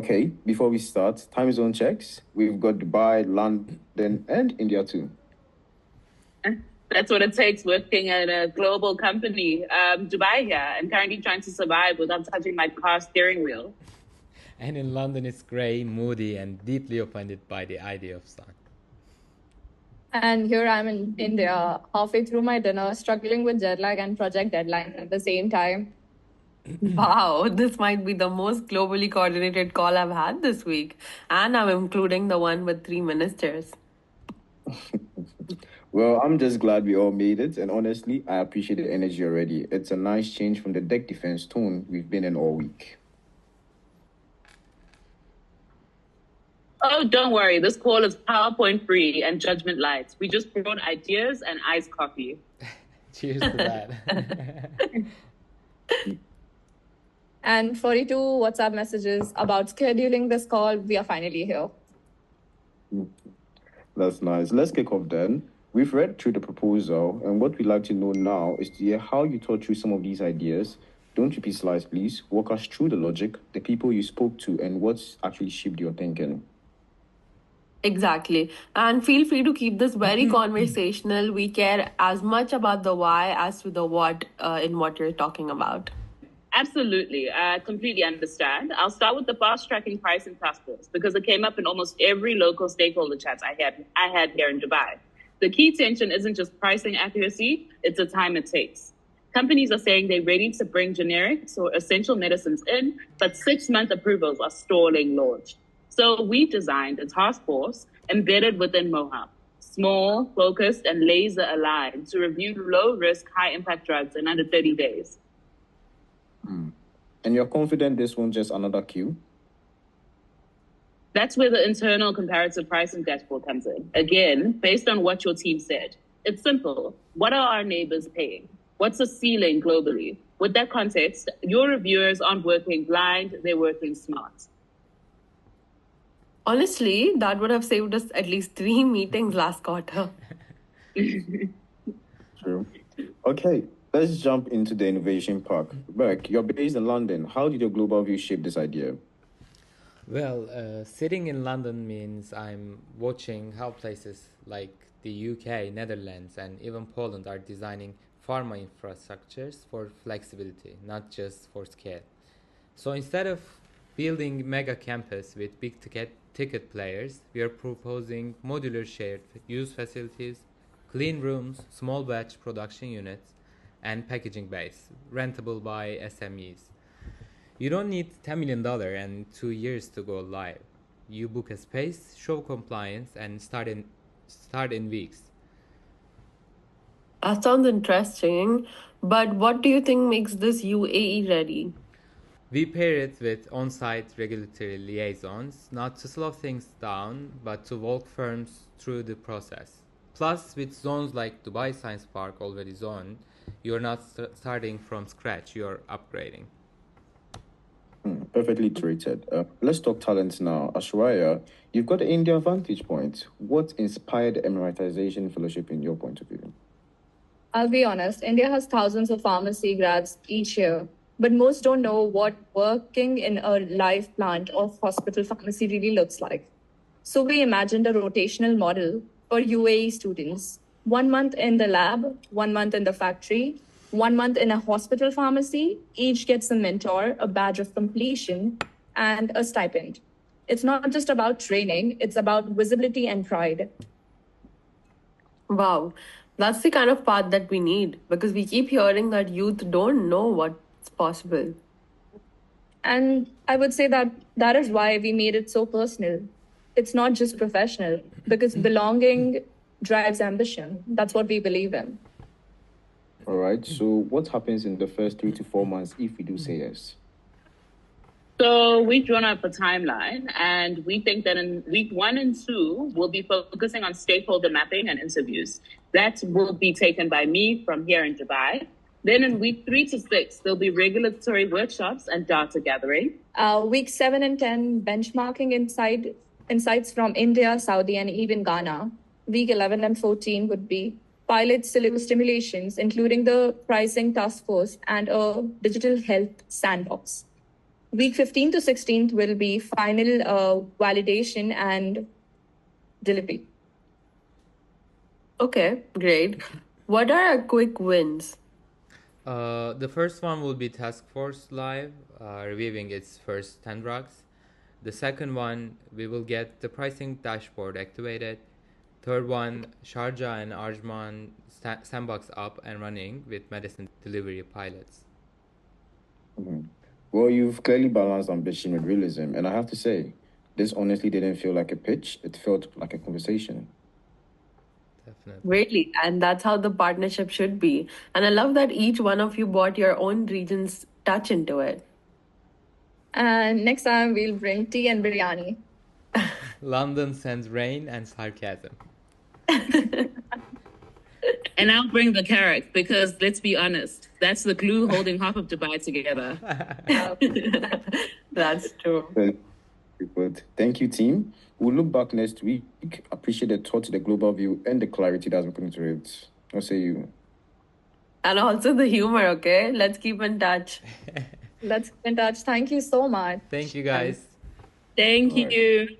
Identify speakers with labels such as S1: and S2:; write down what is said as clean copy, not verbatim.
S1: Okay, before we start, time zone checks. We've got Dubai, London, and India too.
S2: That's what it takes working at a global company. Dubai here. I'm currently trying to survive without touching my car steering wheel.
S3: And in London, it's grey, moody, and deeply offended by the idea of sun.
S4: And here I'm in India, halfway through my dinner, struggling with jet lag and project deadlines at the same time.
S5: Wow, this might be the most globally coordinated call I've had this week. And I'm including the one with three ministers.
S1: Well, I'm just glad we all made it, and honestly, I appreciate the energy already. It's a nice change from the deck defense tone we've been in all week.
S2: Oh, don't worry. This call is PowerPoint free and judgment light. We just brought ideas and iced coffee.
S3: Cheers to that.
S4: And 42 WhatsApp messages about scheduling this call. We are finally here.
S1: That's nice. Let's kick off then. We've read through the proposal, and what we'd like to know now is to hear how you thought through some of these ideas. Don't repeat slides, please. Walk us through the logic, the people you spoke to, and what's actually shaped your thinking.
S5: Exactly. And feel free to keep this very conversational. We care as much about the why as to the what in what you're talking about.
S2: Absolutely. I completely understand. I'll start with the fast tracking pricing task force because it came up in almost every local stakeholder chat I had here in Dubai. The key tension isn't just pricing accuracy, it's the time it takes. Companies are saying they're ready to bring generics or essential medicines in, but 6-month approvals are stalling launch. So we designed a task force embedded within Mohab, small, focused, and laser aligned to review low-risk, high-impact drugs in under 30 days.
S1: And you're confident this won't just another queue?
S2: That's where the internal comparative pricing dashboard comes in. Again, based on what your team said. It's simple. What are our neighbors paying? What's the ceiling globally? With that context, your reviewers aren't working blind, they're working smart.
S5: Honestly, that would have saved us at least 3 meetings last quarter.
S1: True. Okay, let's jump into the innovation park. Berk, you're based in London. How did your global view shape this idea?
S3: Well, sitting in London means I'm watching how places like the UK, Netherlands, and even Poland are designing pharma infrastructures for flexibility, not just for scale. So instead of building mega campus with big ticket players, we are proposing modular shared use facilities, clean rooms, small batch production units, and packaging bays, rentable by SMEs. You don't need $10 million and 2 years to go live. You book a space, show compliance, and start in weeks.
S5: That sounds interesting, but what do you think makes this UAE ready?
S3: We pair it with on-site regulatory liaisons, not to slow things down, but to walk firms through the process. Plus, with zones like Dubai Science Park already zoned, you're not starting from scratch, you're upgrading.
S1: Perfectly iterated. Let's talk talents now. Ashwarya, you've got the India vantage point. What inspired the Emiratization Fellowship in your point of view?
S4: I'll be honest, India has thousands of pharmacy grads each year, but most don't know what working in a live plant of hospital pharmacy really looks like. So we imagined a rotational model for UAE students. 1 month in the lab, 1 month in the factory, 1 month in a hospital pharmacy. Each gets a mentor, a badge of completion, and a stipend. It's not just about training, it's about visibility and pride.
S5: Wow, that's the kind of path that we need because we keep hearing that youth don't know what's possible.
S4: And I would say that is why we made it so personal. It's not just professional, because belonging drives ambition. That's what we believe in.
S1: All right, so what happens in the first 3 to 4 months if we do say yes?
S2: So we've drawn up a timeline, and we think that in week 1 and 2, we'll be focusing on stakeholder mapping and interviews. That will be taken by me from here in Dubai. Then in week 3 to 6, there'll be regulatory workshops and data gathering.
S4: Week 7 and 10, benchmarking insights from India, Saudi, and even Ghana. Week 11 and 14 would be pilot stimulations, including the pricing task force and a digital health sandbox. Week 15 to 16th will be final validation and delivery.
S5: Okay, great. What are our quick wins?
S3: The first one will be Task Force Live, reviewing its first 10 drugs. The second one, we will get the pricing dashboard activated. Third one, Sharjah and Ajman sandbox up and running with medicine delivery pilots.
S1: Well, you've clearly balanced ambition with realism, and I have to say, this honestly didn't feel like a pitch, it felt like a conversation.
S3: Definitely.
S5: Really, and that's how the partnership should be. And I love that each one of you brought your own region's touch into it.
S4: And next time we'll bring tea and biryani.
S3: London sends rain and sarcasm.
S2: And I'll bring the carrot because let's be honest, that's the glue holding half of Dubai together.
S5: That's true.
S1: Well, good. Thank you, team. We'll look back next week. Appreciate the thought, the global view, and the clarity that's been put into it. I'll say you.
S5: And also the humor, okay? Let's keep in touch.
S4: Let's keep in touch. Thank you so much.
S3: Thank you, guys.
S2: Thank
S1: All right.
S2: you.